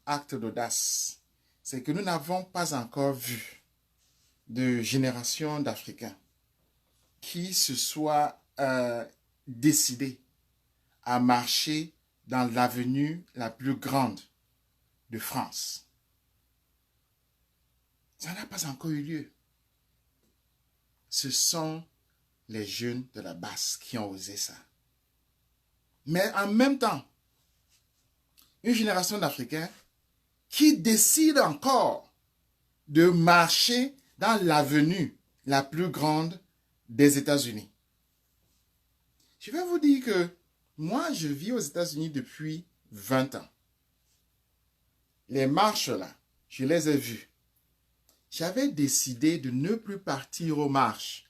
acte d'audace, c'est que nous n'avons pas encore vu de génération d'Africains qui se soient décidés à marcher dans l'avenue la plus grande de France. Ça n'a pas encore eu lieu. Ce sont les jeunes de la basse qui ont osé ça. Mais en même temps, une génération d'Africains qui décide encore de marcher dans l'avenue la plus grande des États-Unis. Je vais vous dire que moi, je vis aux États-Unis depuis 20 ans. Les marches là, je les ai vues. J'avais décidé de ne plus partir aux marches.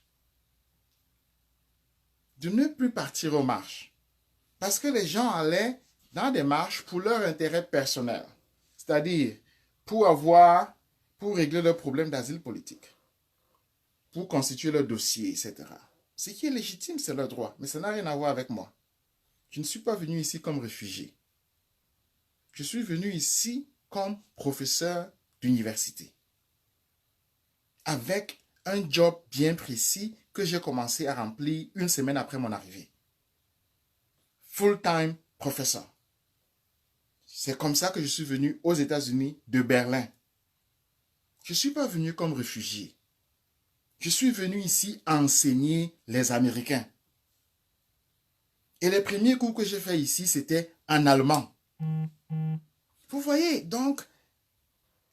De ne plus partir aux marches. Parce que les gens allaient dans des marches pour leur intérêt personnel. C'est-à-dire pour régler leurs problèmes d'asile politique. Pour constituer leur dossier, etc. Ce qui est légitime, c'est leur droit. Mais ça n'a rien à voir avec moi. Je ne suis pas venu ici comme réfugié. Je suis venu ici comme professeur d'université. Avec un job bien précis que j'ai commencé à remplir une semaine après mon arrivée. Full-time professeur. C'est comme ça que je suis venu aux États-Unis de Berlin. Je ne suis pas venu comme réfugié. Je suis venu ici enseigner les Américains. Et les premiers cours que j'ai fait ici, c'était en allemand. Vous voyez, donc,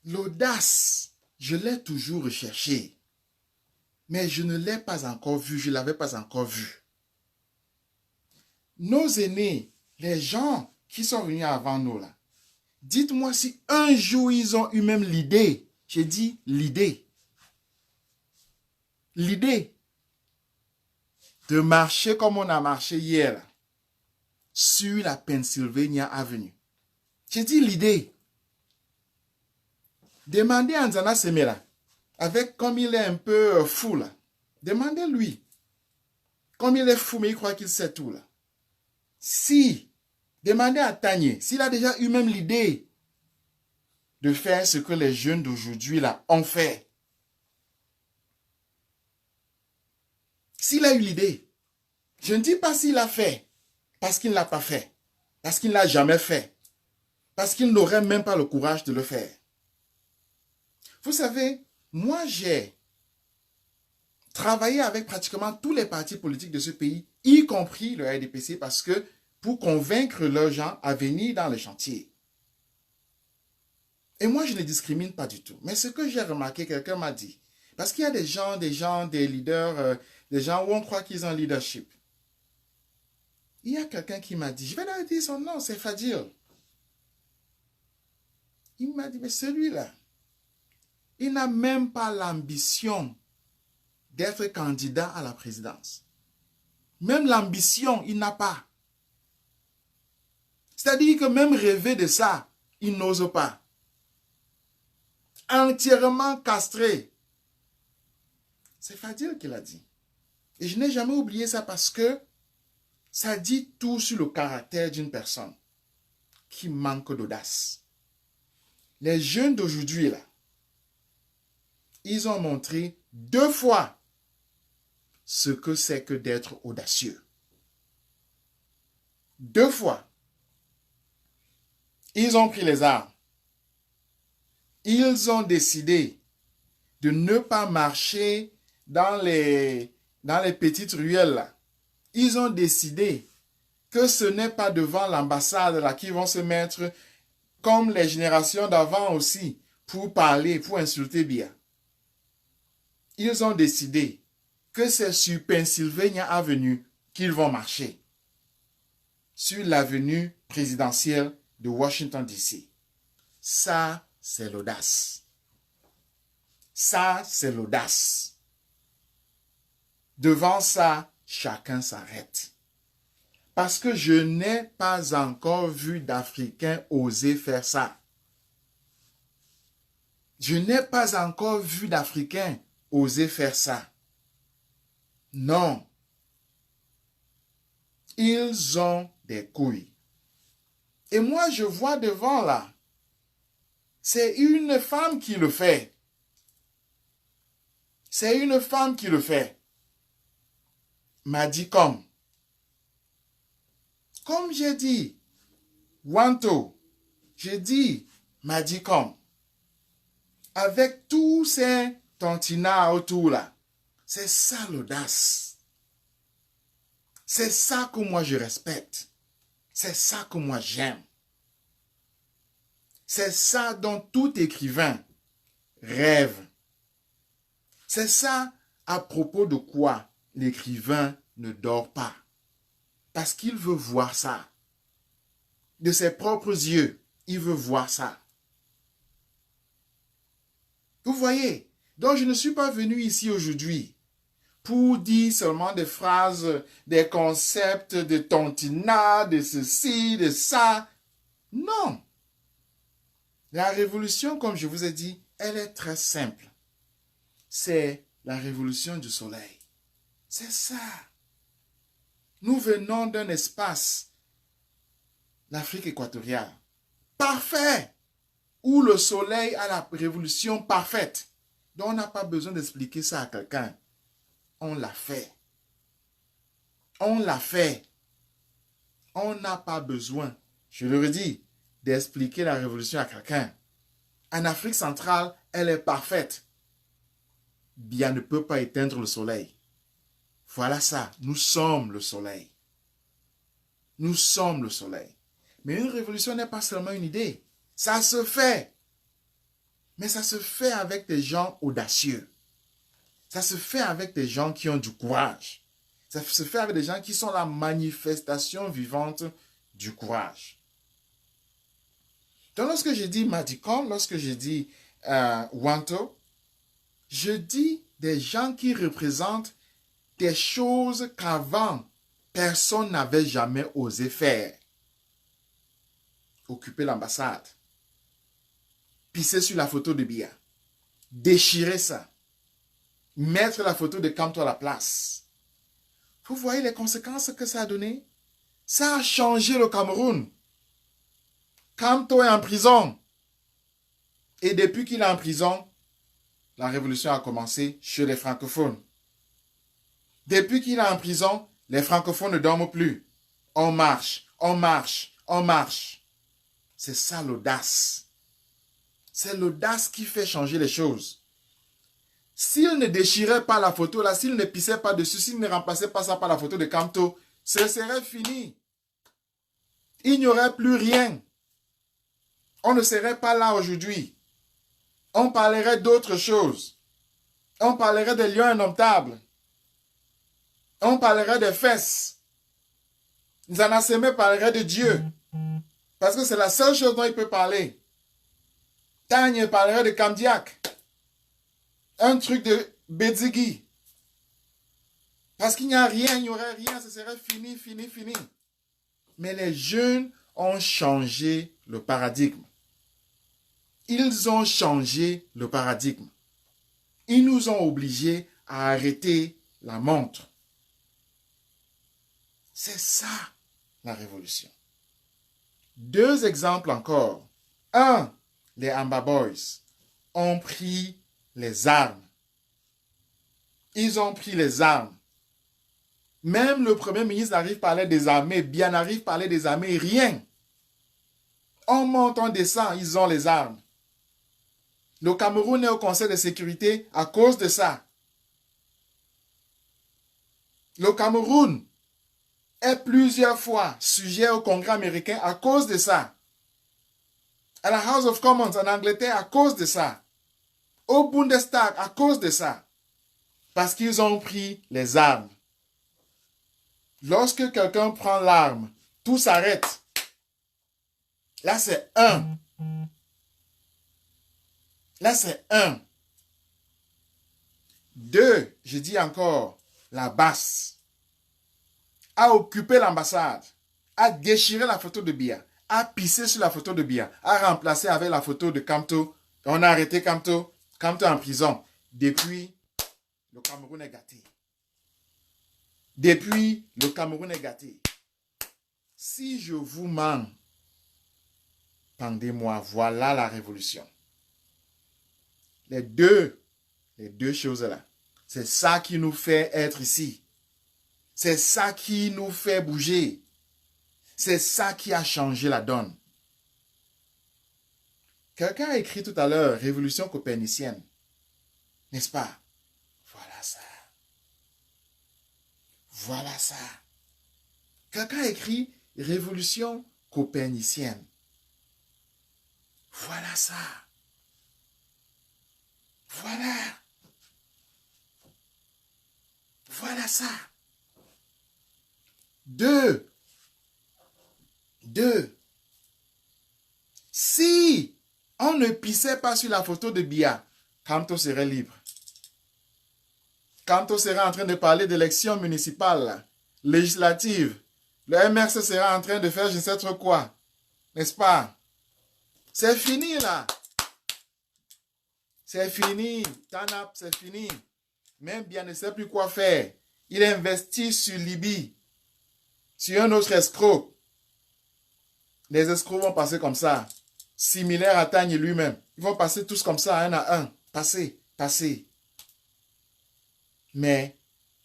l'audace, je l'ai toujours recherchée. Mais je ne l'ai pas encore vue, je ne l'avais pas encore vue. Nos aînés, les gens qui sont venus avant nous là, dites-moi si un jour ils ont eu même l'idée, j'ai dit l'idée de marcher comme on a marché hier là, sur la Pennsylvania Avenue. J'ai dit l'idée. Demandez à Nzana Semera, avec comme il est un peu fou là, demandez-lui. Comme il est fou, mais il croit qu'il sait tout là. Si, demandez à Tanye, s'il a déjà eu même l'idée de faire ce que les jeunes d'aujourd'hui là ont fait. S'il a eu l'idée, je ne dis pas s'il l'a fait, parce qu'il ne l'a pas fait, parce qu'il ne l'a jamais fait, parce qu'il n'aurait même pas le courage de le faire. Vous savez, moi j'ai travaillé avec pratiquement tous les partis politiques de ce pays, y compris le RDPC, parce que pour convaincre leurs gens à venir dans le chantier. Et moi, je ne discrimine pas du tout. Mais ce que j'ai remarqué, quelqu'un m'a dit, parce qu'il y a des gens, des leaders, des gens où on croit qu'ils ont un leadership. Il y a quelqu'un qui m'a dit, je vais leur dire son nom, c'est Fadil. Il m'a dit, mais celui-là, il n'a même pas l'ambition d'être candidat à la présidence. Même l'ambition, il n'a pas. C'est-à-dire que même rêver de ça, il n'ose pas. Entièrement castré. C'est Fadil qui l'a dit. Et je n'ai jamais oublié ça parce que ça dit tout sur le caractère d'une personne qui manque d'audace. Les jeunes d'aujourd'hui, là, ils ont montré 2 fois ce que c'est que d'être audacieux. 2 fois. Ils ont pris les armes. Ils ont décidé de ne pas marcher dans les petites ruelles là. Ils ont décidé que ce n'est pas devant l'ambassade là qu'ils vont se mettre comme les générations d'avant aussi pour parler, pour insulter bien. Ils ont décidé que c'est sur Pennsylvania Avenue qu'ils vont marcher. Sur l'avenue présidentielle de Washington, D.C. Ça, c'est l'audace. Ça, c'est l'audace. Devant ça, chacun s'arrête. Parce que je n'ai pas encore vu d'Africains oser faire ça. Je n'ai pas encore vu d'Africains oser faire ça. Non. Ils ont des couilles. Et moi, je vois devant là, C'est une femme qui le fait. C'est une femme qui le fait. M'a dit comme j'ai dit, Wanto, j'ai dit, m'a dit comme. Avec tous ces tantinats autour là, c'est ça l'audace. C'est ça que moi je respecte. C'est ça que moi j'aime. C'est ça dont tout écrivain rêve. C'est ça à propos de quoi l'écrivain ne dort pas. Parce qu'il veut voir ça. De ses propres yeux, il veut voir ça. Vous voyez? Donc je ne suis pas venu ici aujourd'hui pour dire seulement des phrases, des concepts de tontinat, de ceci, de ça. Non. La révolution, comme je vous ai dit, elle est très simple. C'est la révolution du soleil. C'est ça. Nous venons d'un espace, l'Afrique équatoriale, parfait, où le soleil a la révolution parfaite. Donc on n'a pas besoin d'expliquer ça à quelqu'un. On l'a fait. On l'a fait. On n'a pas besoin, je le redis, d'expliquer la révolution à quelqu'un. En Afrique centrale, elle est parfaite. Bien ne peut pas éteindre le soleil. Voilà ça, nous sommes le soleil. Nous sommes le soleil. Mais une révolution n'est pas seulement une idée. Ça se fait. Mais ça se fait avec des gens audacieux. Ça se fait avec des gens qui ont du courage. Ça se fait avec des gens qui sont la manifestation vivante du courage. Donc lorsque je dis Madikon, lorsque je dis Wanto, je dis des gens qui représentent des choses qu'avant, personne n'avait jamais osé faire. Occuper l'ambassade. Pisser sur la photo de Biya. Déchirer ça. Mettre la photo de Kamto à la place. Vous voyez les conséquences que ça a donné? Ça a changé le Cameroun. Kamto est en prison. Et depuis qu'il est en prison, la révolution a commencé chez les francophones. Depuis qu'il est en prison, les francophones ne dorment plus. On marche, on marche, on marche. C'est ça l'audace. C'est l'audace qui fait changer les choses. S'il ne déchirait pas la photo là, s'il ne pissait pas dessus, s'il ne remplaçait pas ça par la photo de Kamto, ce serait fini. Il n'y aurait plus rien. On ne serait pas là aujourd'hui. On parlerait d'autre chose. On parlerait des lions indomptables. On parlerait des fesses. Nzanasemé parlerait de Dieu. Parce que c'est la seule chose dont il peut parler. Tagne parlerait de Kamdiak. Un truc de Bedzigi. Parce qu'il n'y a rien, il n'y aurait rien, ce serait fini, fini, fini. Mais les jeunes ont changé le paradigme. Ils ont changé le paradigme. Ils nous ont obligés à arrêter la montre. C'est ça, la révolution. Deux exemples encore. Un, les Amba Boys ont pris les armes. Ils ont pris les armes. Même le premier ministre arrive à parler des armées, bien arrive à parler des armées, rien. On monte, on descend, ils ont les armes. Le Cameroun est au Conseil de sécurité à cause de ça. Le Cameroun est plusieurs fois sujet au Congrès américain à cause de ça. À la House of Commons en Angleterre à cause de ça. Au Bundestag à cause de ça. Parce qu'ils ont pris les armes. Lorsque quelqu'un prend l'arme, tout s'arrête. Là, c'est un. Là, c'est un. Deux, je dis encore, la basse a occupé l'ambassade, a déchiré la photo de Biya, a pissé sur la photo de Biya, a remplacé avec la photo de Kamto. On a arrêté Kamto. Kamto en prison. Depuis, le Cameroun est gâté. Depuis, le Cameroun est gâté. Si je vous mens, pendez-moi. Voilà la révolution. Les deux choses là. C'est ça qui nous fait être ici. C'est ça qui nous fait bouger. C'est ça qui a changé la donne. Quelqu'un a écrit tout à l'heure, révolution copernicienne. N'est-ce pas? Voilà ça. Voilà ça. Quelqu'un a écrit révolution copernicienne. Voilà ça. Voilà. Voilà ça. Deux. Si on ne pissait pas sur la photo de Biya, Kamto serait libre. Kamto serait en train de parler d'élections municipales, législatives. Le MRC sera en train de faire je ne sais trop quoi. N'est-ce pas? C'est fini là. C'est fini. Tanap, c'est fini. Même Biya ne sait plus quoi faire. Il investit sur Libye. Sur un autre escroc. Les escrocs vont passer comme ça. Similaire à Tagne lui-même. Ils vont passer tous comme ça, un à un. Passer. Mais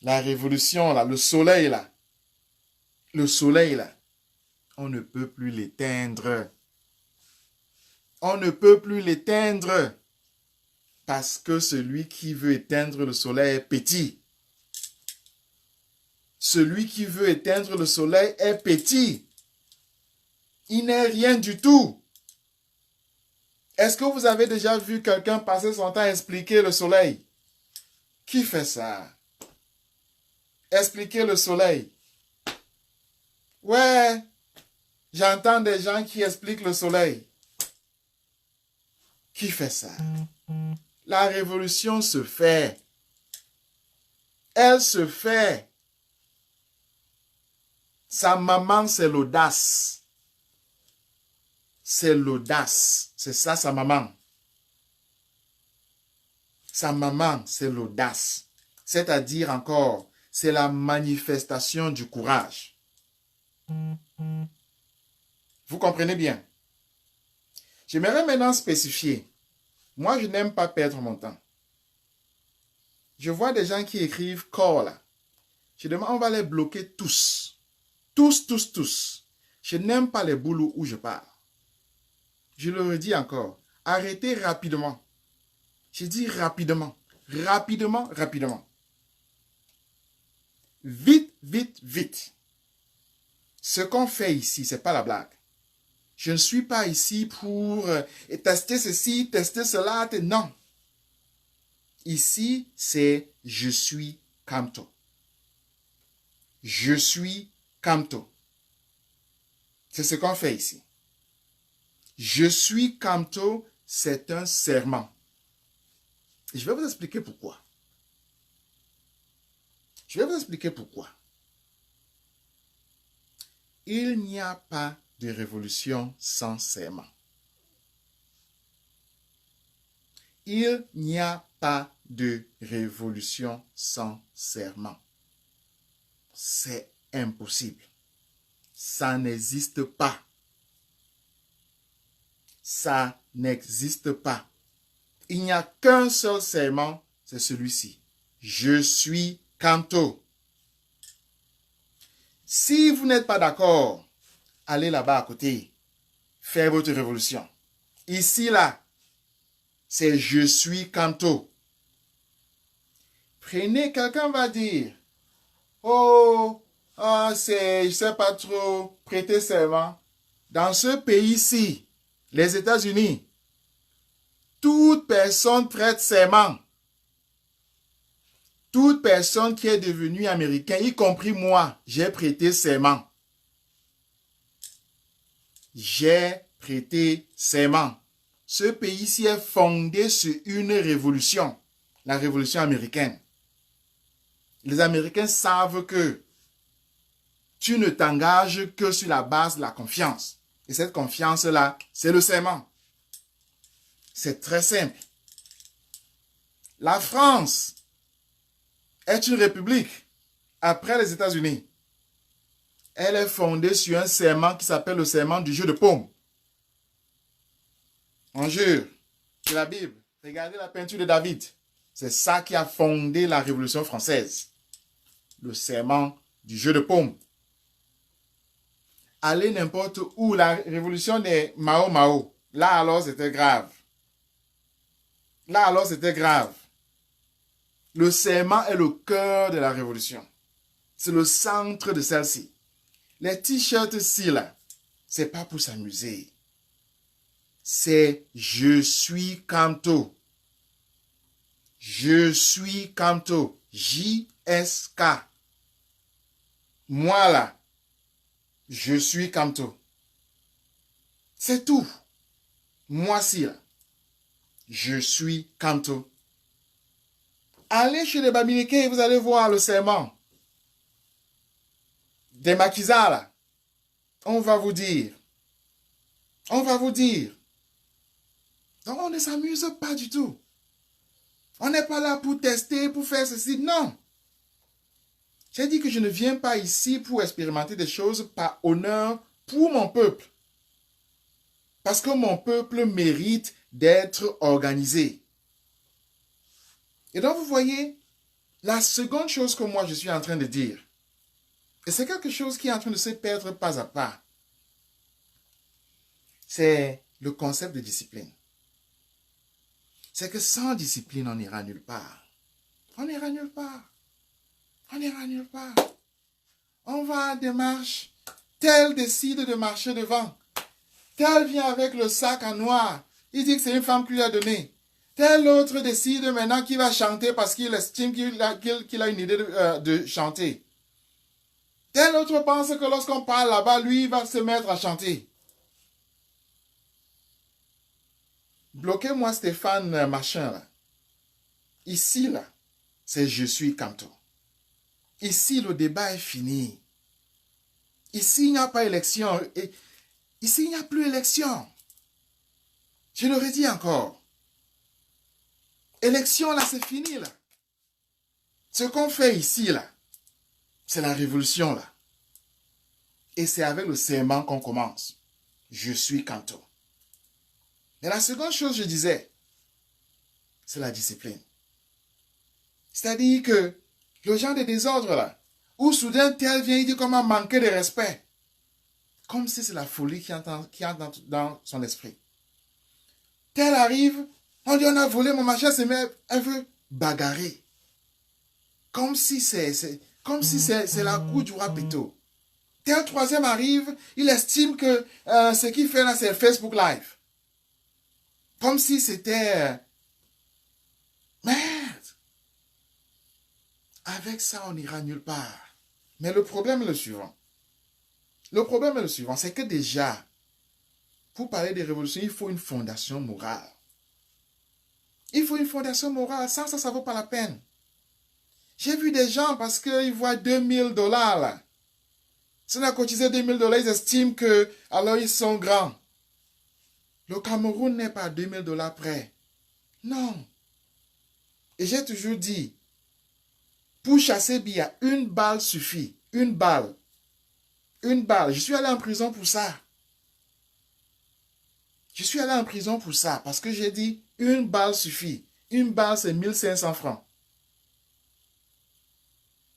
la révolution, là, le soleil, là, on ne peut plus l'éteindre. On ne peut plus l'éteindre. Parce que celui qui veut éteindre le soleil est petit. Celui qui veut éteindre le soleil est petit. Il n'est rien du tout. Est-ce que vous avez déjà vu quelqu'un passer son temps à expliquer le soleil? Qui fait ça? Expliquer le soleil. Ouais, j'entends des gens qui expliquent le soleil. Qui fait ça? La révolution se fait. Elle se fait. Sa maman, c'est l'audace. C'est l'audace. C'est ça, sa maman. Sa maman, c'est l'audace. C'est-à-dire encore, c'est la manifestation du courage. Vous comprenez bien? J'aimerais maintenant spécifier. Moi, je n'aime pas perdre mon temps. Je vois des gens qui écrivent corps là. Je demande, on va les bloquer tous. Tous. Je n'aime pas les boulots où je pars. Je le redis encore. Arrêtez rapidement. Je dis rapidement. Rapidement. Vite. Ce qu'on fait ici, ce n'est pas la blague. Je ne suis pas ici pour tester ceci, tester cela. Non. Ici, c'est je suis Kamto. Je suis Kamto. C'est ce qu'on fait ici. Je suis Kamto, c'est un serment. Et je vais vous expliquer pourquoi. Il n'y a pas de révolution sans serment. Il n'y a pas de révolution sans serment. C'est impossible. Ça n'existe pas. Ça n'existe pas. Il n'y a qu'un seul serment, c'est celui-ci. Je suis Kamto. Si vous n'êtes pas d'accord, allez là-bas à côté. Faites votre révolution. Ici, là, c'est je suis Kamto. Prenez, quelqu'un va dire, c'est, je sais pas trop, prêter serment. Dans ce pays-ci, les États-Unis, toute personne prête serment. Toute personne qui est devenue américain, y compris moi, j'ai prêté serment. J'ai prêté serment. Ce pays-ci est fondé sur une révolution, la révolution américaine. Les Américains savent que tu ne t'engages que sur la base de la confiance. Et cette confiance-là, c'est le serment. C'est très simple. La France est une république après les États-Unis. Elle est fondée sur un serment qui s'appelle le serment du jeu de paume. On jure. C'est la Bible. Regardez la peinture de David. C'est ça qui a fondé la Révolution française. Le serment du jeu de paume. Allez n'importe où, la révolution des Mao. Là alors c'était grave. Là alors c'était grave. Le serment est le cœur de la révolution. C'est le centre de celle-ci. Les t-shirts-ci là, c'est pas pour s'amuser. C'est je suis Camto. Je suis Camto. J-S-K. Moi là, je suis Camto. C'est tout. Moi-ci là, je suis Camto. Allez chez les Bamileke, vous allez voir le serment. Des maquisards là. On va vous dire. On va vous dire. Donc on ne s'amuse pas du tout. On n'est pas là pour tester, pour faire ceci. Non. J'ai dit que je ne viens pas ici pour expérimenter des choses par honneur pour mon peuple. Parce que mon peuple mérite d'être organisé. Et donc vous voyez, la seconde chose que moi je suis en train de dire, et c'est quelque chose qui est en train de se perdre pas à pas, c'est le concept de discipline. C'est que sans discipline, on n'ira nulle part. On n'ira nulle part. On n'ira nulle part. On va à des marches. Tel décide de marcher devant. Tel vient avec le sac en noir. Il dit que c'est une femme qui lui a donné. Tel autre décide maintenant qu'il va chanter parce qu'il estime qu'il a une idée de chanter. Tel autre pense que lorsqu'on parle là-bas, lui, il va se mettre à chanter. Bloquez-moi Stéphane machin là. Ici là, c'est je suis Camto. Ici, le débat est fini. Ici, il n'y a pas élection. Et ici, il n'y a plus élection. Je le redis encore. Élection, là, c'est fini, là. Ce qu'on fait ici, là, c'est la révolution, là. Et c'est avec le serment qu'on commence. Je suis Camto. Et la seconde chose, je disais, c'est la discipline. C'est-à-dire que le genre de désordre, là, où soudain tel vient, il dit comment manquer de respect. Comme si c'est la folie qui entre dans son esprit. Tel arrive, on dit on a volé mon machin, elle veut bagarrer. Comme si c'est la cour du roi Péto. Tel troisième arrive, il estime que ce qu'il fait là, c'est Facebook Live. Comme si c'était... Merde! Avec ça, on n'ira nulle part. Mais le problème est le suivant. C'est que déjà, pour parler de révolution, il faut une fondation morale. Il faut une fondation morale. Sans ça, ça ne vaut pas la peine. J'ai vu des gens, parce qu'ils voient $2000 là. Si on a cotisé $2000, ils estiment que, alors ils sont grands. Le Cameroun n'est pas à $2000 près. Non. Et j'ai toujours dit, pour chasser Biya, une balle suffit. Une balle. Une balle. Je suis allé en prison pour ça. Je suis allé en prison pour ça. Parce que j'ai dit, une balle suffit. Une balle, c'est 1500 francs.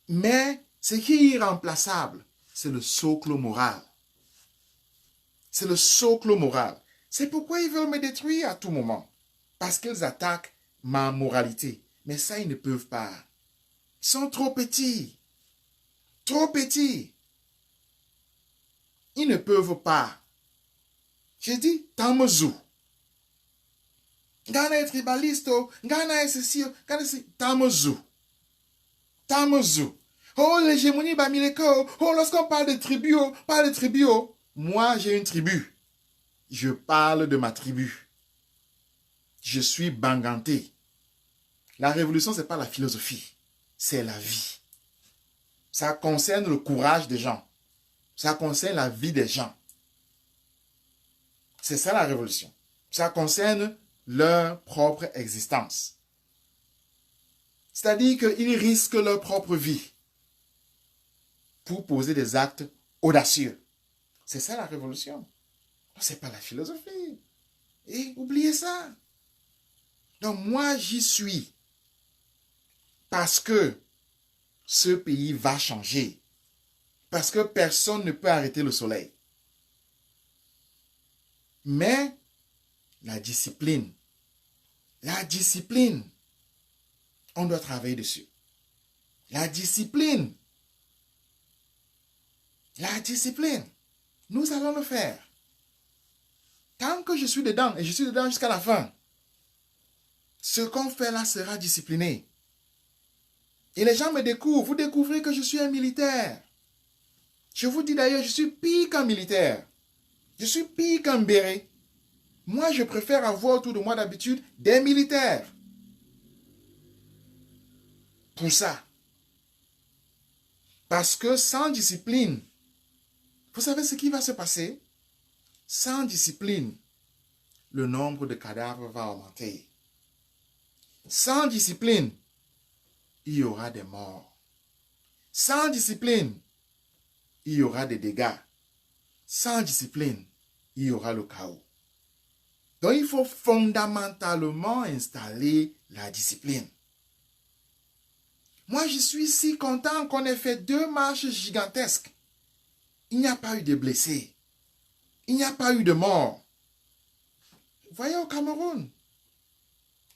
Mais, ce qui est irremplaçable, c'est le socle moral. C'est le socle moral. C'est pourquoi ils veulent me détruire à tout moment. Parce qu'ils attaquent ma moralité. Mais ça, ils ne peuvent pas. Ils sont trop petits. Trop petits. Ils ne peuvent pas. J'ai dit, Tamozu. Ghana est tribaliste. Ghana est ceci. Ghana est Tamozu. Tamozu. Oh, l'hégémonie Bamileke. Oh, lorsqu'on parle de tribu, moi, j'ai une tribu. Je parle de ma tribu. Je suis Banganté. La révolution, ce n'est pas la philosophie. C'est la vie. Ça concerne le courage des gens. Ça concerne la vie des gens. C'est ça la révolution. Ça concerne leur propre existence. C'est-à-dire qu'ils risquent leur propre vie pour poser des actes audacieux. C'est ça la révolution. Ce n'est pas la philosophie. Et oubliez ça. Donc moi, j'y suis. Parce que ce pays va changer. Parce que personne ne peut arrêter le soleil. Mais la discipline, on doit travailler dessus. La discipline, nous allons le faire. Tant que je suis dedans, et je suis dedans jusqu'à la fin, ce qu'on fait là sera discipliné. Et les gens me découvrent, vous découvrez que je suis un militaire. Je vous dis d'ailleurs, je suis pire qu'un militaire. Je suis pire qu'un béret. Moi, je préfère avoir autour de moi d'habitude des militaires. Pour ça. Parce que sans discipline, vous savez ce qui va se passer? Sans discipline, le nombre de cadavres va augmenter. Sans discipline, il y aura des morts. Sans discipline, il y aura des dégâts. Sans discipline, il y aura le chaos. Donc, il faut fondamentalement installer la discipline. Moi, je suis si content qu'on ait fait 2 marches gigantesques. Il n'y a pas eu de blessés. Il n'y a pas eu de morts. Vous voyez, au Cameroun,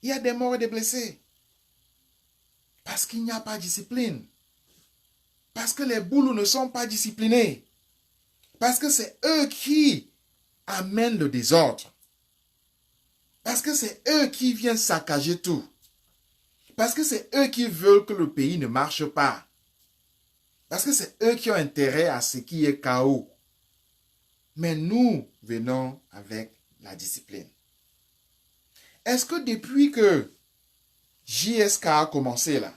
il y a des morts et des blessés. Parce qu'il n'y a pas de discipline. Parce que les boulous ne sont pas disciplinés. Parce que c'est eux qui amènent le désordre. Parce que c'est eux qui viennent saccager tout. Parce que c'est eux qui veulent que le pays ne marche pas. Parce que c'est eux qui ont intérêt à ce qui est chaos. Mais nous venons avec la discipline. Est-ce que depuis que JSK a commencé là,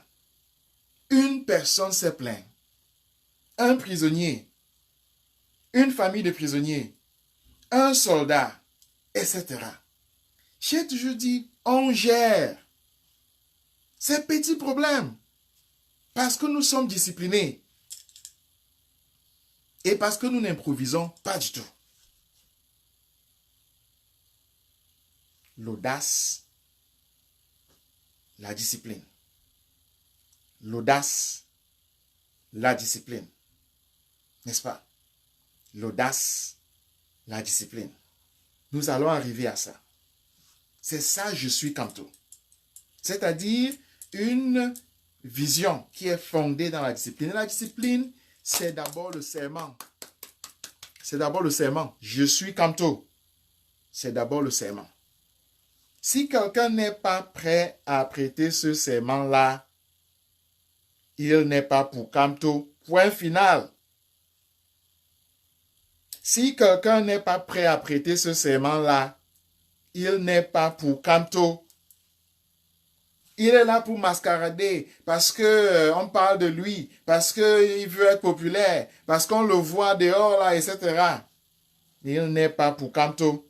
une personne s'est plainte? Un prisonnier, une famille de prisonniers, un soldat, etc. J'ai toujours dit, on gère ces petits problèmes parce que nous sommes disciplinés et parce que nous n'improvisons pas du tout. L'audace, la discipline. L'audace, la discipline. N'est-ce pas? L'audace, la discipline. Nous allons arriver à ça. C'est ça, je suis Kamto. C'est-à-dire une vision qui est fondée dans la discipline. Et la discipline, c'est d'abord le serment. C'est d'abord le serment. Je suis Kamto. C'est d'abord le serment. Si quelqu'un n'est pas prêt à prêter ce serment-là, il n'est pas pour Kamto. Point final. Si quelqu'un n'est pas prêt à prêter ce serment-là, il n'est pas pour Kamto. Il est là pour mascarader parce que on parle de lui, parce qu'il veut être populaire, parce qu'on le voit dehors là, etc. Il n'est pas pour Kamto.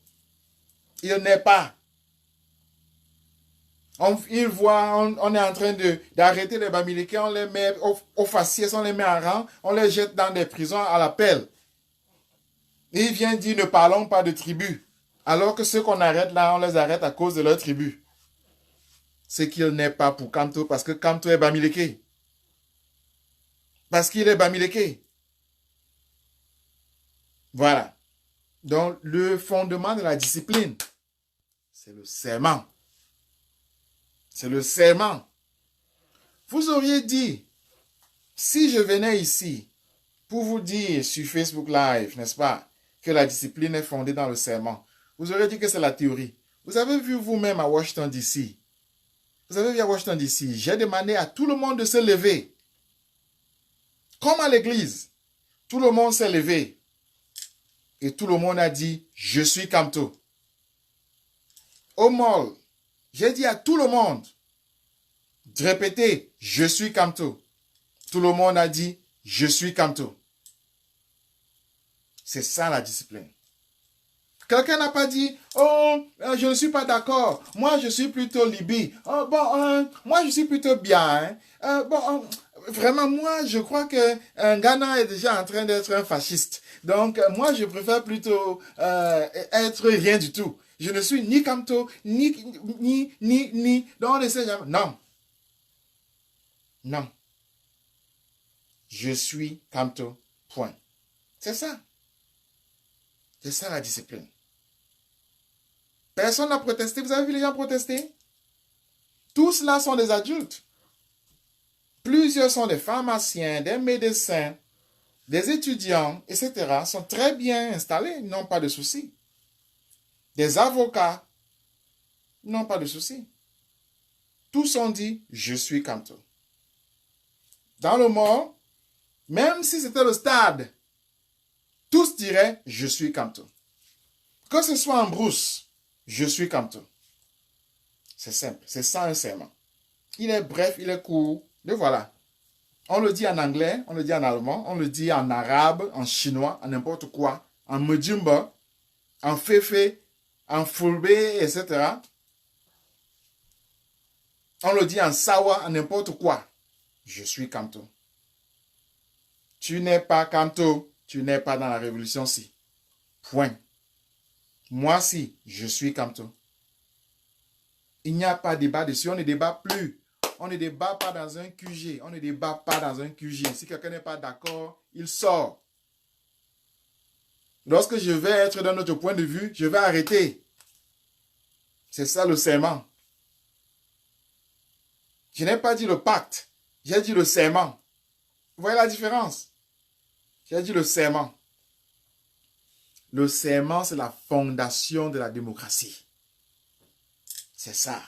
Il n'est pas. Il voit, on est en train d'arrêter les Bamileke, on les met au faciès, on les met en rang, on les jette dans des prisons à la pelle. Et il vient dire, ne parlons pas de tribus. Alors que ceux qu'on arrête là, on les arrête à cause de leur tribu. C'est qu'il n'est pas pour Kamto parce que Kamto est Bamileke. Parce qu'il est Bamileke. Voilà. Donc, le fondement de la discipline, c'est le serment. C'est le serment. Vous auriez dit, si je venais ici pour vous dire sur Facebook Live, n'est-ce pas, que la discipline est fondée dans le serment, vous auriez dit que c'est la théorie. Vous avez vu vous-même à Washington DC. Vous avez vu à Washington DC, j'ai demandé à tout le monde de se lever. Comme à l'église. Tout le monde s'est levé. Et tout le monde a dit, je suis Kamto. Au mall, j'ai dit à tout le monde de répéter, je suis Kamto. Tout le monde a dit, je suis Kamto. C'est ça la discipline. Quelqu'un n'a pas dit, oh, je ne suis pas d'accord. Moi, je suis plutôt Libye. Oh, bon, moi, je suis plutôt bien. Vraiment, moi, je crois que Ghana est déjà en train d'être un fasciste. Donc, moi, je préfère plutôt être rien du tout. Je ne suis ni Kamto, ni. Donc on essaie jamais. Non. Non. Je suis Kamto. Point. C'est ça. C'est ça la discipline. Personne n'a protesté. Vous avez vu les gens protester? Tous là sont des adultes. Plusieurs sont des pharmaciens, des médecins, des étudiants, etc. sont très bien installés, n'ont pas de soucis. Des avocats n'ont pas de soucis. Tous ont dit, je suis Kamto. Dans le monde, même si c'était le stade, tous diraient, je suis Kamto. Que ce soit en brousse, je suis Kamto. C'est simple, c'est ça un serment. Il est bref, il est court, et voilà. On le dit en anglais, on le dit en allemand, on le dit en arabe, en chinois, en n'importe quoi, en mejumba, en féfé, en fulbe, etc. On le dit en sawa, en n'importe quoi. Je suis Kamto. Tu n'es pas Kamto, tu n'es pas dans la révolution-ci. Point. Moi, si, je suis Kamto. Il n'y a pas de débat dessus, on ne débat plus. On ne débat pas dans un QG. On ne débat pas dans un QG. Si quelqu'un n'est pas d'accord, il sort. Lorsque je vais être d'un autre point de vue, je vais arrêter. C'est ça le serment. Je n'ai pas dit le pacte. J'ai dit le serment. Vous voyez la différence? J'ai dit le serment. Le serment, c'est la fondation de la démocratie. C'est ça.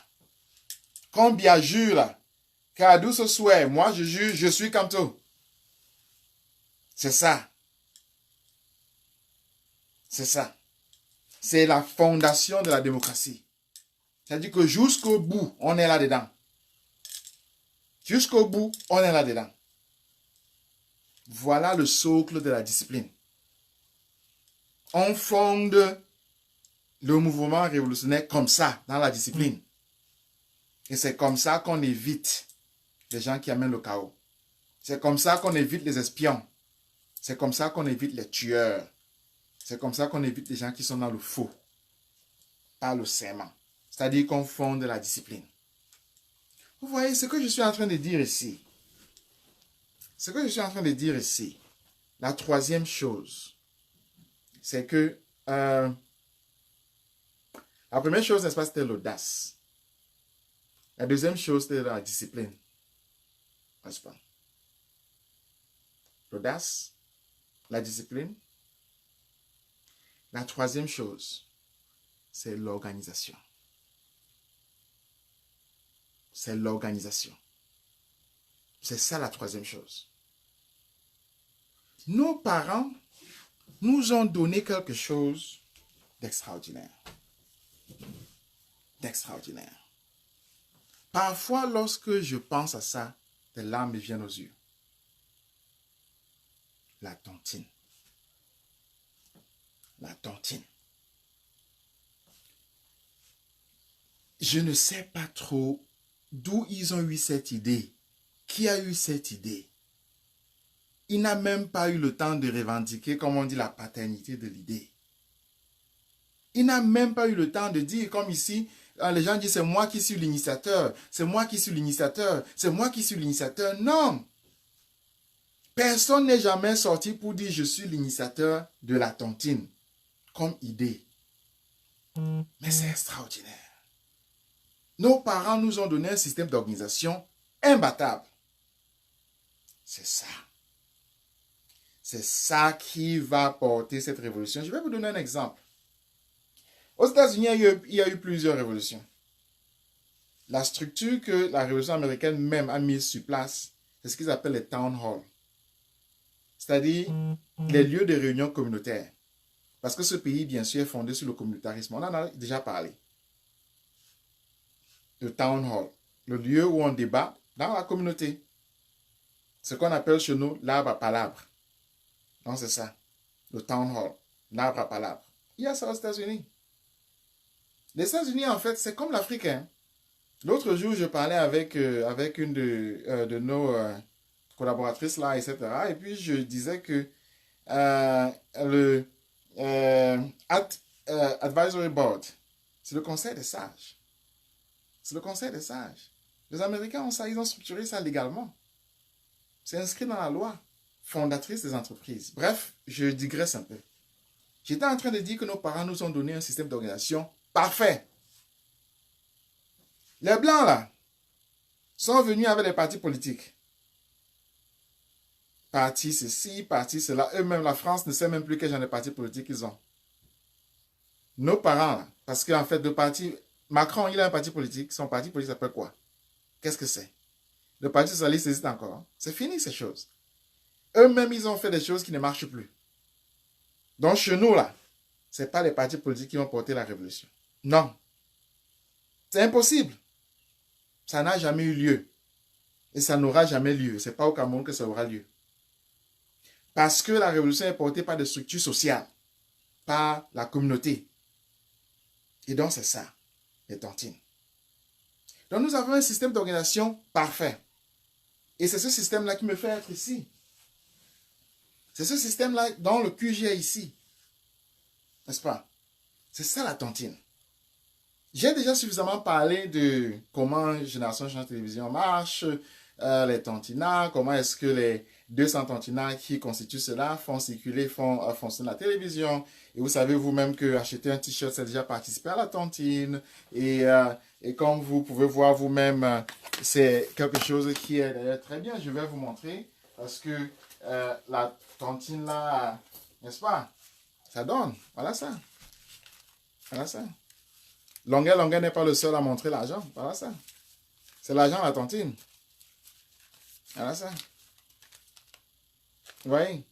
Combien jure là? Car d'où ce souhait, moi je jure, je suis Kamto. C'est ça. C'est ça. C'est la fondation de la démocratie. C'est-à-dire que jusqu'au bout, on est là-dedans. Jusqu'au bout, on est là-dedans. Voilà le socle de la discipline. On fonde le mouvement révolutionnaire comme ça, dans la discipline. Et c'est comme ça qu'on évite les gens qui amènent le chaos. C'est comme ça qu'on évite les espions. C'est comme ça qu'on évite les tueurs. C'est comme ça qu'on évite les gens qui sont dans le faux. Par le serment. C'est-à-dire qu'on fonde la discipline. Vous voyez ce que je suis en train de dire ici. Ce que je suis en train de dire ici. La troisième chose, c'est que la première chose, n'est-ce pas, c'était l'audace. La deuxième chose, c'était la discipline. N'est-ce pas? L'audace, la discipline. La troisième chose, c'est l'organisation. C'est l'organisation. C'est ça la troisième chose. Nos parents nous ont donné quelque chose d'extraordinaire. D'extraordinaire. Parfois, lorsque je pense à ça, des larmes me viennent aux yeux. La tontine. La tontine. Je ne sais pas trop d'où ils ont eu cette idée. Qui a eu cette idée? Il n'a même pas eu le temps de revendiquer, comme on dit, la paternité de l'idée. Il n'a même pas eu le temps de dire, comme ici, les gens disent, c'est moi qui suis l'initiateur, c'est moi qui suis l'initiateur, c'est moi qui suis l'initiateur. Non! Personne n'est jamais sorti pour dire, je suis l'initiateur de la tontine, comme idée. Mais c'est extraordinaire. Nos parents nous ont donné un système d'organisation imbattable. C'est ça. C'est ça qui va porter cette révolution. Je vais vous donner un exemple. Aux États-Unis, il y a eu plusieurs révolutions. La structure que la révolution américaine même a mise sur place, c'est ce qu'ils appellent les town halls. C'est-à-dire les lieux de réunion communautaires. Parce que ce pays, bien sûr, est fondé sur le communautarisme. On en a déjà parlé. Le town hall, le lieu où on débat dans la communauté. Ce qu'on appelle chez nous l'arbre à palabres. Non, c'est ça. Le town hall, l'arbre à palabres. Il y a ça aux États-Unis. Les États-Unis, en fait, c'est comme l'Afrique. Hein. L'autre jour, je parlais avec une de nos collaboratrices là, etc. Et puis, je disais que le Advisory Board C'est le conseil des sages. C'est le conseil des sages. Les Américains ont ça, ils ont structuré ça légalement. C'est inscrit dans la loi fondatrice des entreprises. Bref, je digresse un peu. J'étais en train de dire que nos parents nous ont donné un système d'organisation parfait. Les Blancs, là, sont venus avec les partis politiques. Parti ceci, parti cela. Eux-mêmes, la France ne sait même plus quel genre de parti politique ils ont. Nos parents, là, parce qu'en fait, le parti... Macron, il a un parti politique. Son parti politique s'appelle quoi? Qu'est-ce que c'est? Le parti socialiste existe encore. C'est fini, ces choses. Eux-mêmes, ils ont fait des choses qui ne marchent plus. Donc, chez nous, là, ce n'est pas les partis politiques qui vont porter la révolution. Non. C'est impossible. Ça n'a jamais eu lieu. Et ça n'aura jamais lieu. Ce n'est pas au Cameroun que ça aura lieu. Parce que la révolution est portée par des structures sociales, par la communauté. Et donc, c'est ça, les tontines. Donc, nous avons un système d'organisation parfait. Et c'est ce système-là qui me fait être ici. C'est ce système-là dans le QG est ici. N'est-ce pas? C'est ça la tontine. J'ai déjà suffisamment parlé de comment Génération Change Télévision marche, les tontinats, comment est-ce que les 200 tontinats qui constituent cela font circuler, font fonctionner la télévision. Et vous savez vous-même que acheter un t-shirt, c'est déjà participer à la tontine. Et comme vous pouvez voir vous-même, c'est quelque chose qui est d'ailleurs très bien. Je vais vous montrer parce que la tontine là, n'est-ce pas? Ça donne. Voilà ça. Voilà ça. Longueur n'est pas le seul à montrer l'argent. Voilà ça. C'est l'argent à la tontine. Voilà ça. Vous voyez?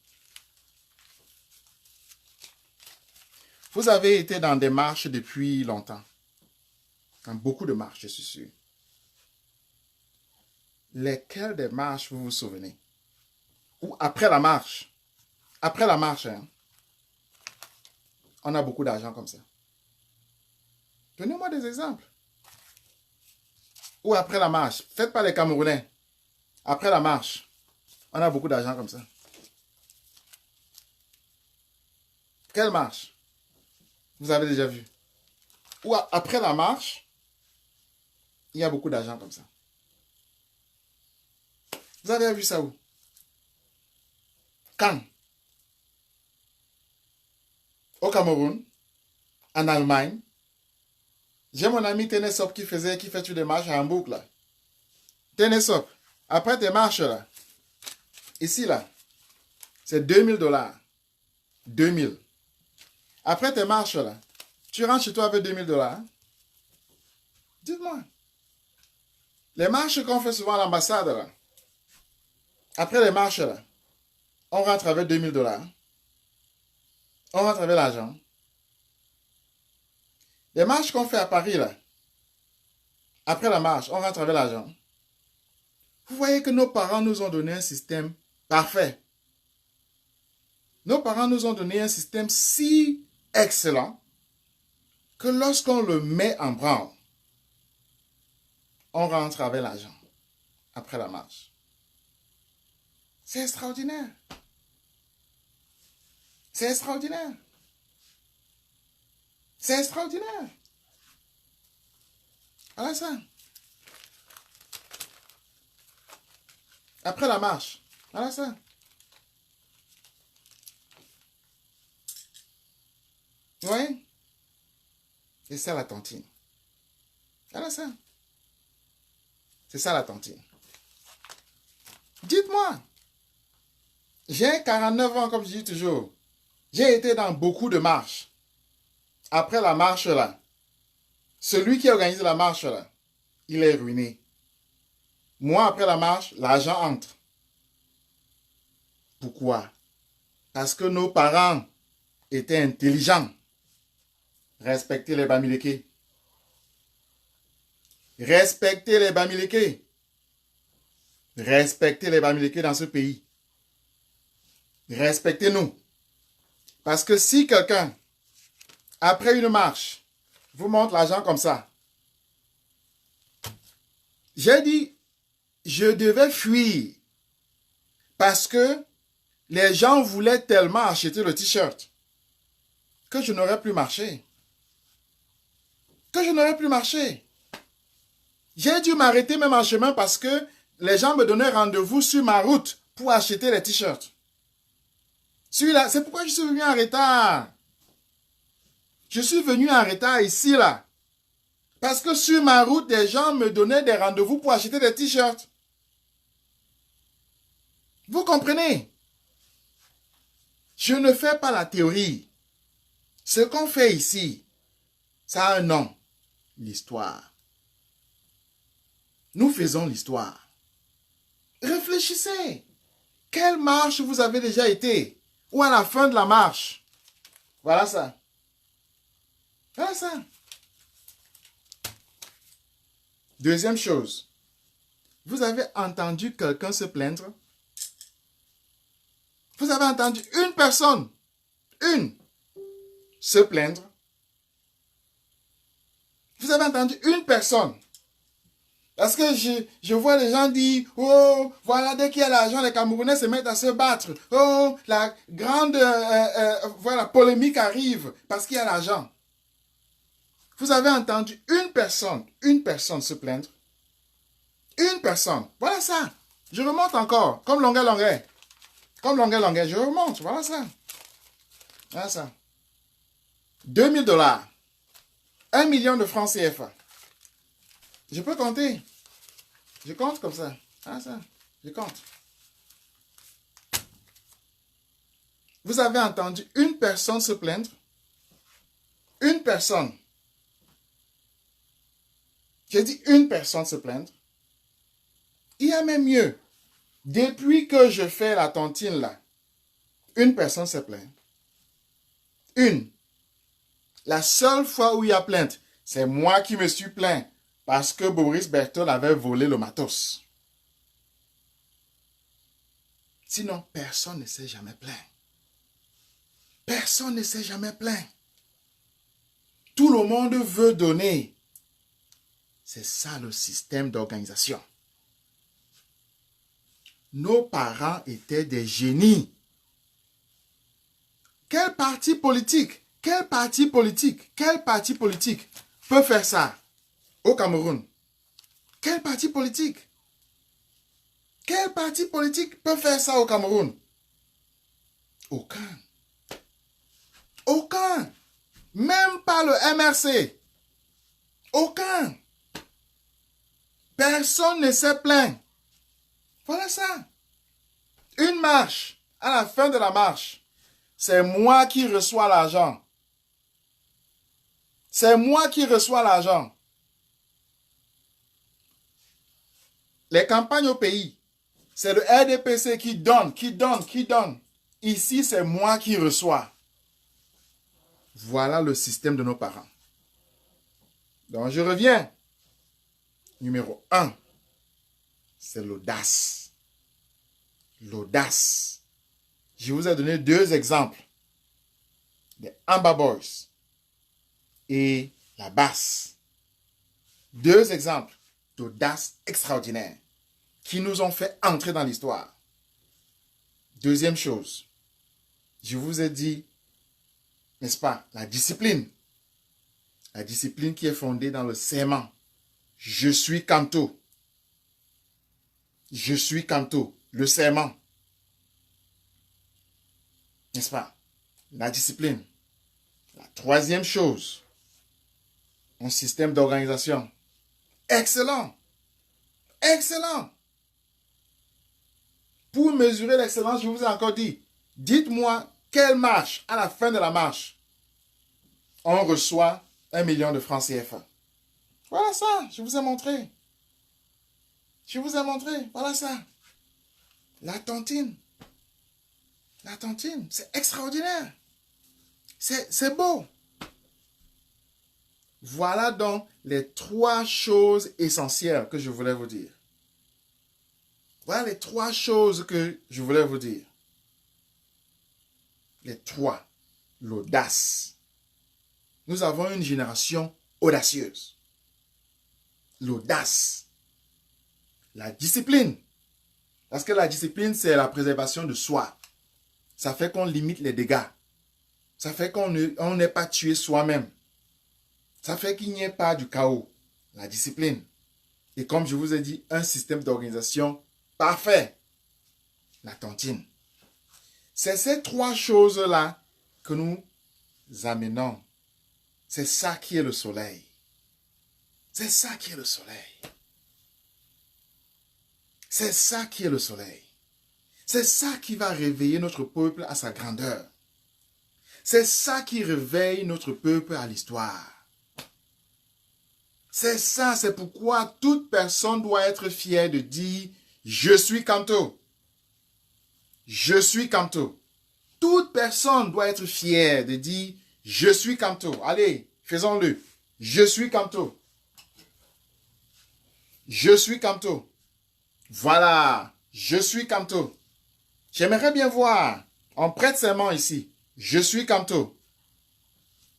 Vous avez été dans des marches depuis longtemps. Dans beaucoup de marches, je suis sûr. Lesquelles des marches vous vous souvenez? Ou après la marche? Après la marche, hein, on a beaucoup d'argent comme ça. Donnez-moi des exemples. Ou après la marche. Faites pas les Camerounais. Après la marche, on a beaucoup d'argent comme ça. Quelle marche? Vous avez déjà vu? Ou après la marche, il y a beaucoup d'argent comme ça. Vous avez vu ça où? Quand? Au Cameroun, en Allemagne. J'ai mon ami Tenesop qui fait des marches à Hambourg là. Tenesop, après tes marches là, ici là, c'est 2000 $. 2000. Après tes marches là, tu rentres chez toi avec 2000 $. Dites-moi. Les marches qu'on fait souvent à l'ambassade là, après les marches là, on rentre avec 2000 $. On rentre avec l'argent. Les marches qu'on fait à Paris, là, après la marche, on rentre avec l'argent. Vous voyez que nos parents nous ont donné un système parfait. Nos parents nous ont donné un système si excellent que lorsqu'on le met en branle, on rentre avec l'argent après la marche. C'est extraordinaire. C'est extraordinaire. C'est extraordinaire. Voilà ça. Après la marche. Voilà ça. Vous voyez? C'est ça la tontine. Voilà ça. C'est ça la tontine. Dites-moi. J'ai 49 ans, comme je dis toujours. J'ai été dans beaucoup de marches. Après la marche là, celui qui a organisé la marche là, il est ruiné. Moi, après la marche, l'argent entre. Pourquoi? Parce que nos parents étaient intelligents. Respectez les Bamileke. Respectez les Bamileke. Respectez les Bamileke dans ce pays. Respectez-nous. Parce que si quelqu'un, après une marche, vous montre l'argent comme ça, j'ai dit, je devais fuir. Parce que les gens voulaient tellement acheter le t-shirt que je n'aurais plus marché. que je n'aurais plus marché. J'ai dû m'arrêter même en chemin parce que les gens me donnaient rendez-vous sur ma route pour acheter les t-shirts. C'est pourquoi je suis venu en retard. Je suis venu en retard ici, là. Parce que sur ma route, des gens me donnaient des rendez-vous pour acheter des t-shirts. Vous comprenez? Je ne fais pas la théorie. Ce qu'on fait ici, ça a un nom. L'histoire. Nous faisons l'histoire. Réfléchissez. Quelle marche vous avez déjà été? Ou à la fin de la marche? Voilà ça. Voilà ça. Deuxième chose. Vous avez entendu quelqu'un se plaindre? Vous avez entendu une personne, se plaindre? Vous avez entendu une personne? Parce que je vois les gens dire, oh, voilà, dès qu'il y a l'argent, les Camerounais se mettent à se battre. Oh, la grande voilà, polémique arrive parce qu'il y a l'argent. Vous avez entendu une personne se plaindre? Une personne. Voilà ça. Je remonte encore, comme longuet. Comme longuet, je remonte. Voilà ça. Voilà ça. 2000 $. 1 million de francs CFA. Je peux compter. Je compte comme ça. Ah, ça. Je compte. Vous avez entendu une personne se plaindre? Une personne. J'ai dit une personne se plaindre. Il y a même mieux. Depuis que je fais la tontine là, une personne se plaint. Une. La seule fois où il y a plainte, c'est moi qui me suis plaint parce que Boris Berthold avait volé le matos. Sinon, personne ne s'est jamais plaint. Personne ne s'est jamais plaint. Tout le monde veut donner. C'est ça le système d'organisation. Nos parents étaient des génies. Quel parti politique peut faire ça au Cameroun? Quel parti politique peut faire ça au Cameroun? Aucun. Aucun. Même pas le MRC. Aucun. Personne ne s'est plaint. Voilà ça. Une marche. À la fin de la marche, c'est moi qui reçois l'argent. C'est moi qui reçois l'argent. Les campagnes au pays, c'est le RDPC qui donne. Ici, c'est moi qui reçois. Voilà le système de nos parents. Donc, je reviens. Numéro 1, c'est l'audace. L'audace. Je vous ai donné 2 exemples. Les Amba Boys et la basse. 2 exemples d'audace extraordinaire qui nous ont fait entrer dans l'histoire. Deuxième chose, je vous ai dit, n'est-ce pas, la discipline. La discipline qui est fondée dans le serment. Je suis Kamto. Je suis Kamto. Le serment. N'est-ce pas? La discipline. La troisième chose, un système d'organisation. Excellent. Excellent. Pour mesurer l'excellence, je vous ai encore dit, dites-moi quelle marche, à la fin de la marche, on reçoit 1 million de francs CFA. Voilà ça, je vous ai montré. Je vous ai montré, voilà ça. La tontine. La tontine, c'est extraordinaire. C'est beau. Voilà donc les 3 choses essentielles que je voulais vous dire. Voilà les 3 choses que je voulais vous dire. Les 3. L'audace. Nous avons une génération audacieuse. L'audace. La discipline. Parce que la discipline, c'est la préservation de soi. Ça fait qu'on limite les dégâts. Ça fait qu'on n'est pas tué soi-même. Ça fait qu'il n'y ait pas du chaos. La discipline. Et comme je vous ai dit, un système d'organisation parfait. La tontine. C'est ces trois choses-là que nous amenons. C'est ça qui est le soleil. C'est ça qui est le soleil. C'est ça qui est le soleil. C'est ça qui va réveiller notre peuple à sa grandeur. C'est ça qui réveille notre peuple à l'histoire. C'est ça, c'est pourquoi toute personne doit être fière de dire « Je suis Kanto ». Je suis Kanto. Toute personne doit être fière de dire « Je suis Kanto ». Allez, faisons-le. Je suis Kanto. Je suis Kanto. Voilà, je suis Kanto. J'aimerais bien voir, on prête serment ici. Je suis Kanto.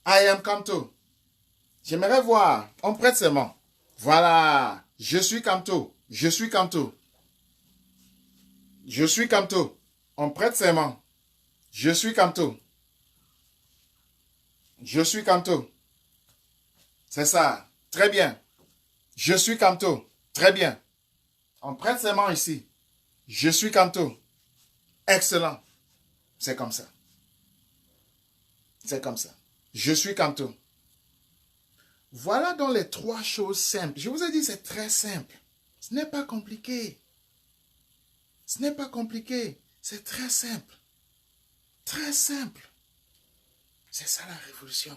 I am Kanto. J'aimerais voir, on prête serment. Voilà, je suis Kanto. Je suis Kanto. Je suis Kanto. On prête serment. Je suis Kanto. Je suis Kanto. C'est ça. Très bien. Je suis Kanto. Très bien. On prête serment ici. Je suis Kanto. Excellent. C'est comme ça. C'est comme ça. Je suis Kanto. Voilà donc les trois choses simples. Je vous ai dit, c'est très simple. Ce n'est pas compliqué. Ce n'est pas compliqué. C'est très simple. Très simple. C'est ça la révolution.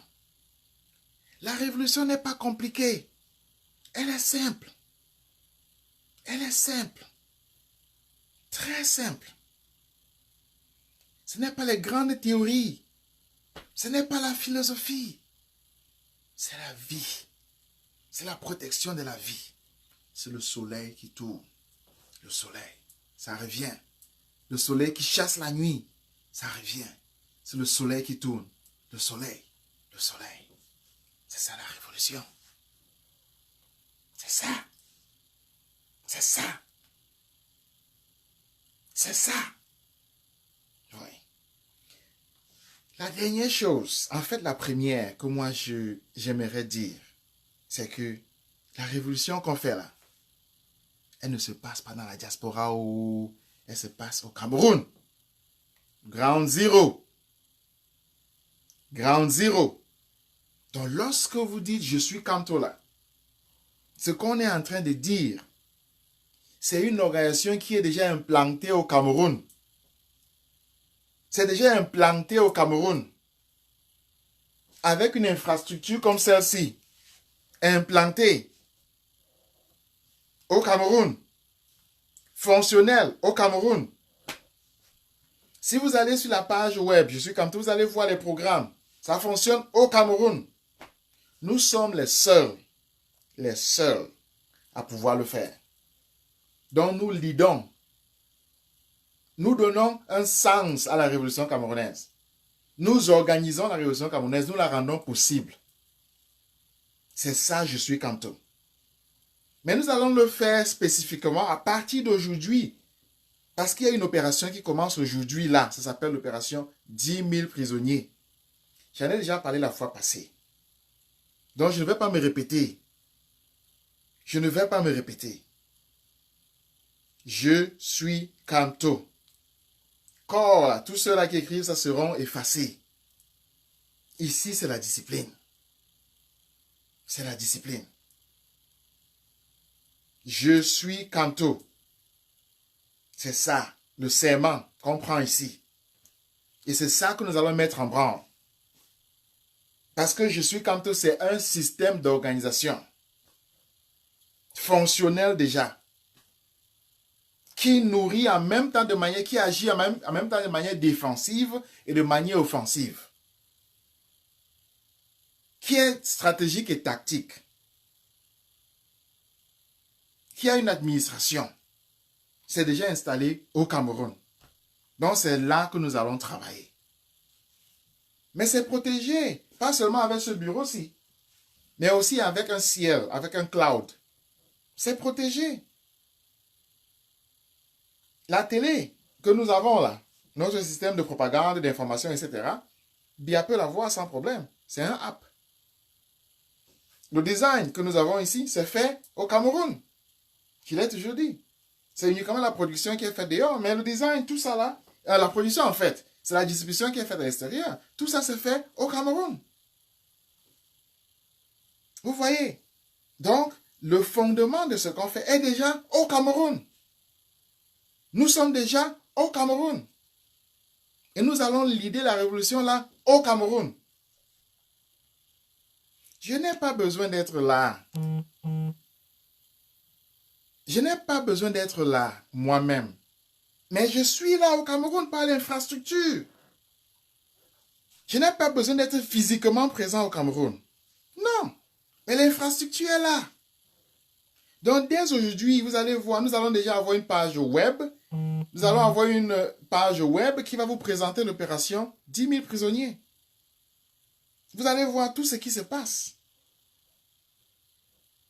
La révolution n'est pas compliquée. Elle est simple. Elle est simple. Très simple. Ce n'est pas les grandes théories. Ce n'est pas la philosophie. C'est la vie. C'est la protection de la vie. C'est le soleil qui tourne. Le soleil, ça revient. Le soleil qui chasse la nuit, ça revient. C'est le soleil qui tourne. Le soleil, le soleil. C'est ça la révolution. C'est ça. C'est ça. C'est ça. Oui. La dernière chose, en fait la première que moi j'aimerais dire, c'est que la révolution qu'on fait là, elle ne se passe pas dans la diaspora ou elle se passe au Cameroun. Ground zero. Ground zero. Donc lorsque vous dites je suis Kanto là, ce qu'on est en train de dire, c'est une organisation qui est déjà implantée au Cameroun. C'est déjà implanté au Cameroun. Avec une infrastructure comme celle-ci. Implantée au Cameroun. Fonctionnelle au Cameroun. Si vous allez sur la page web, je suis Kanto, vous allez voir les programmes. Ça fonctionne au Cameroun. Nous sommes les seuls à pouvoir le faire. Donc nous lidons. Nous donnons un sens à la révolution camerounaise. Nous organisons la révolution camerounaise, nous la rendons possible. C'est ça, je suis Kanto. Mais nous allons le faire spécifiquement à partir d'aujourd'hui. Parce qu'il y a une opération qui commence aujourd'hui là. Ça s'appelle l'opération 10 000 prisonniers. J'en ai déjà parlé la fois passée. Donc je ne vais pas me répéter. Je ne vais pas me répéter. Je suis Kanto. Corps, tous ceux-là qui écrivent, ça seront effacés. Ici, c'est la discipline. C'est la discipline. Je suis Kanto. C'est ça, le serment qu'on prend ici. Et c'est ça que nous allons mettre en branle. Parce que je suis Kanto, c'est un système d'organisation. Fonctionnel déjà. Qui nourrit en même temps de manière, qui agit en même temps de manière défensive et de manière offensive. Qui est stratégique et tactique. Qui a une administration. C'est déjà installé au Cameroun. Donc c'est là que nous allons travailler. Mais c'est protégé, pas seulement avec ce bureau-ci, mais aussi avec un ciel, avec un cloud. C'est protégé. La télé que nous avons là, notre système de propagande, d'information, etc., Bia peut la voir sans problème. C'est un app. Le design que nous avons ici, c'est fait au Cameroun. Je l'ai toujours dit. C'est uniquement la production qui est faite dehors, mais le design, tout ça là, la production en fait, c'est la distribution qui est faite à l'extérieur. Tout ça c'est fait au Cameroun. Vous voyez? Donc, le fondement de ce qu'on fait est déjà au Cameroun. Nous sommes déjà au Cameroun. Et nous allons l'idée la révolution là au Cameroun. Je n'ai pas besoin d'être là. Je n'ai pas besoin d'être là moi-même. Mais je suis là au Cameroun par l'infrastructure. Je n'ai pas besoin d'être physiquement présent au Cameroun. Non. Mais l'infrastructure est là. Donc dès aujourd'hui, vous allez voir, nous allons déjà avoir une page web. Nous allons avoir une page web qui va vous présenter l'opération 10 000 prisonniers. Vous allez voir tout ce qui se passe.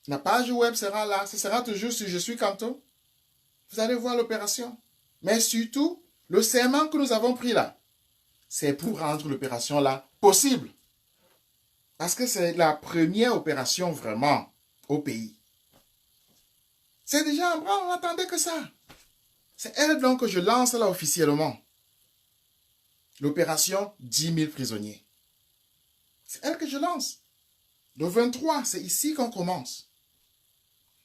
La page web sera là. Ce sera toujours sur Je suis Kanto. Vous allez voir l'opération. Mais surtout, le serment que nous avons pris là, c'est pour rendre l'opération là possible. Parce que c'est la première opération vraiment au pays. C'est déjà en bras, on n'attendait que ça. C'est elle donc que je lance là officiellement. L'opération 10 000 prisonniers. C'est elle que je lance. Le 23, c'est ici qu'on commence.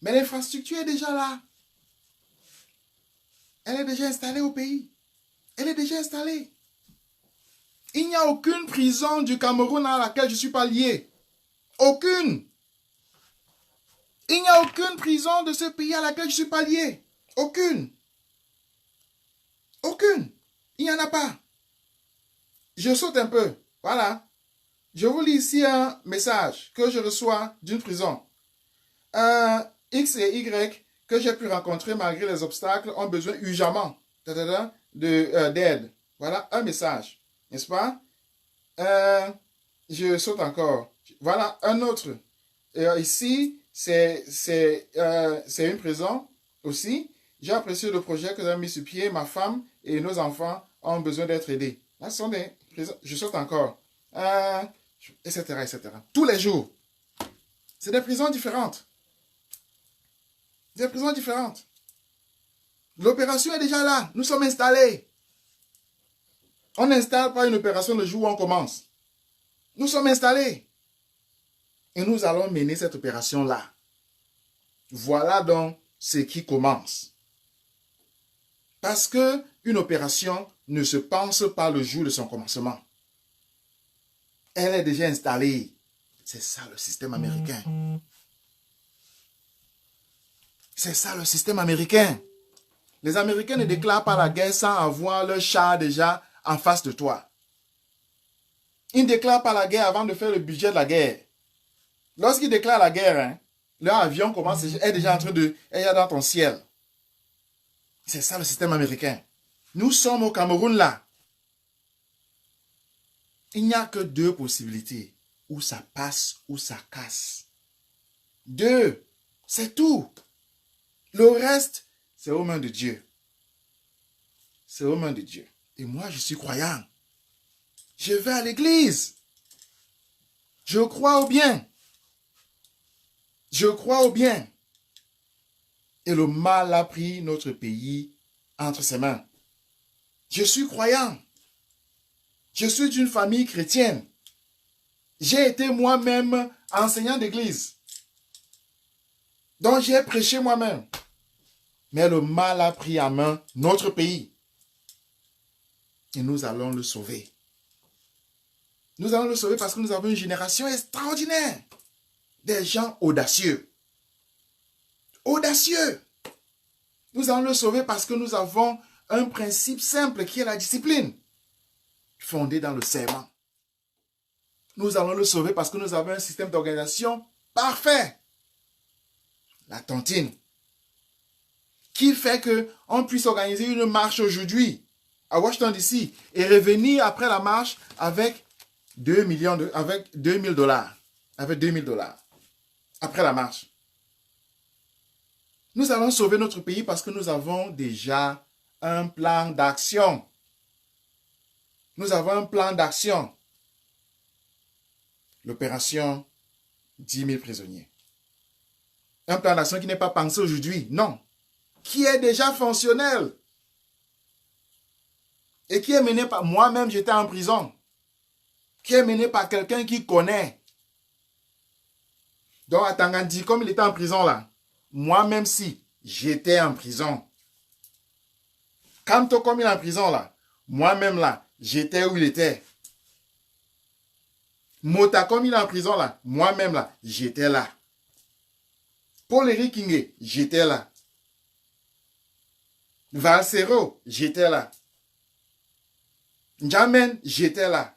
Mais l'infrastructure est déjà là. Elle est déjà installée au pays. Elle est déjà installée. Il n'y a aucune prison du Cameroun à laquelle je ne suis pas lié. Aucune. Il n'y a aucune prison de ce pays à laquelle je ne suis pas lié. Aucune. Aucune. Il n'y en a pas. Je saute un peu. Voilà. Je vous lis ici un message que je reçois d'une prison. X et Y que j'ai pu rencontrer malgré les obstacles ont besoin urgemment d'aide. Voilà un message. N'est-ce pas? Je saute encore. Voilà un autre. Ici, c'est une prison aussi. J'ai apprécié le projet que vous avez mis sur pied. Ma femme et nos enfants ont besoin d'être aidés. Là, ce sont des prisons. Je saute encore. Etc., etc. Tous les jours. C'est des prisons différentes. Des prisons différentes. L'opération est déjà là. Nous sommes installés. On n'installe pas une opération le jour où on commence. Nous sommes installés. Et nous allons mener cette opération-là. Voilà donc ce qui commence. Parce qu'une opération ne se pense pas le jour de son commencement. Elle est déjà installée. C'est ça le système américain. C'est ça le système américain. Les Américains ne déclarent pas la guerre sans avoir leur char déjà en face de toi. Ils ne déclarent pas la guerre avant de faire le budget de la guerre. Lorsqu'ils déclarent la guerre, leur avion commence, est déjà en train de... est dans ton ciel. C'est ça le système américain. Nous sommes au Cameroun là. Il n'y a que deux possibilités. Ou ça passe ou ça casse. Deux. C'est tout. Le reste, c'est aux mains de Dieu. C'est aux mains de Dieu. Et moi, je suis croyant. Je vais à l'église. Je crois au bien. Je crois au bien. Et le mal a pris notre pays entre ses mains. Je suis croyant. Je suis d'une famille chrétienne. J'ai été moi-même enseignant d'église. Donc j'ai prêché moi-même. Mais le mal a pris en main notre pays. Et nous allons le sauver. Nous allons le sauver parce que nous avons une génération extraordinaire. Des gens audacieux. Audacieux. Nous allons le sauver parce que nous avons un principe simple qui est la discipline. Fondé dans le serment. Nous allons le sauver parce que nous avons un système d'organisation parfait. La tontine. Qui fait qu'on puisse organiser une marche aujourd'hui à Washington DC et revenir après la marche avec 2 millions avec 2000 $. Avec 2000 $. Après la marche. Nous allons sauver notre pays parce que nous avons déjà un plan d'action. Nous avons un plan d'action. L'opération 10 000 prisonniers. Un plan d'action qui n'est pas pensé aujourd'hui, non. Qui est déjà fonctionnel. Et qui est mené par... Moi-même, j'étais en prison. Qui est mené par quelqu'un qui connaît. Donc, à Tangandi, comme il était en prison là, moi-même si j'étais en prison. Kamto, comme il est en prison là, moi-même là, j'étais où il était. Mota, comme il est en prison là, moi-même là, j'étais là. Paul-Éric Kingé, j'étais là. Valsero, j'étais là. Njamen, j'étais là.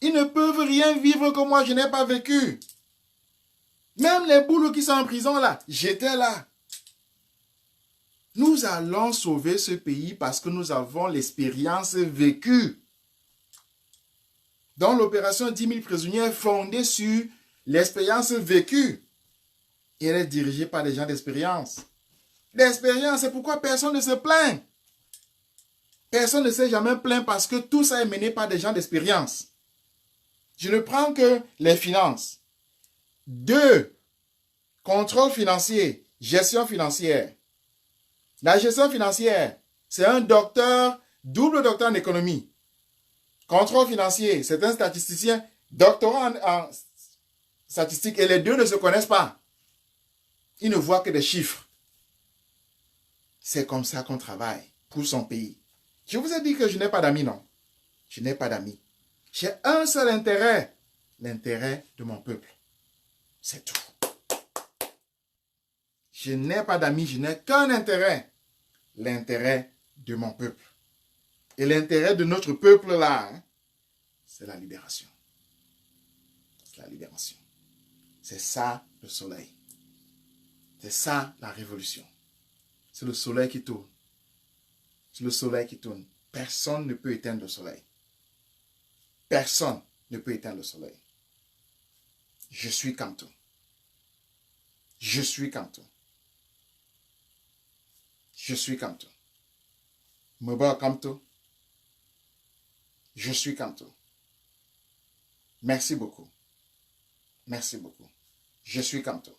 Ils ne peuvent rien vivre que moi, je n'ai pas vécu. Même les boulots qui sont en prison là, j'étais là. Nous allons sauver ce pays parce que nous avons l'expérience vécue. Donc l'opération 10 000 prisonniers est fondée sur l'expérience vécue. Et elle est dirigée par des gens d'expérience. L'expérience, c'est pourquoi personne ne se plaint. Personne ne s'est jamais plaint parce que tout ça est mené par des gens d'expérience. Je ne prends que les finances. 2. Contrôle financier, gestion financière. La gestion financière, c'est un docteur, double docteur en économie. Contrôle financier, c'est un statisticien, doctorat en statistique, et les deux ne se connaissent pas. Ils ne voient que des chiffres. C'est comme ça qu'on travaille pour son pays. Je vous ai dit que je n'ai pas d'amis, non. Je n'ai pas d'amis. J'ai un seul intérêt, l'intérêt de mon peuple. C'est tout. Je n'ai pas d'amis, je n'ai qu'un intérêt, l'intérêt de mon peuple. Et l'intérêt de notre peuple là, hein, c'est la libération. C'est la libération. C'est ça le soleil. C'est ça la révolution. C'est le soleil qui tourne. C'est le soleil qui tourne. Personne ne peut éteindre le soleil. Personne ne peut éteindre le soleil. Je suis Kamto. Je suis Kamto. Je suis Kamto. Meba Kamto. Je suis Kamto. Merci beaucoup. Merci beaucoup. Je suis Kamto.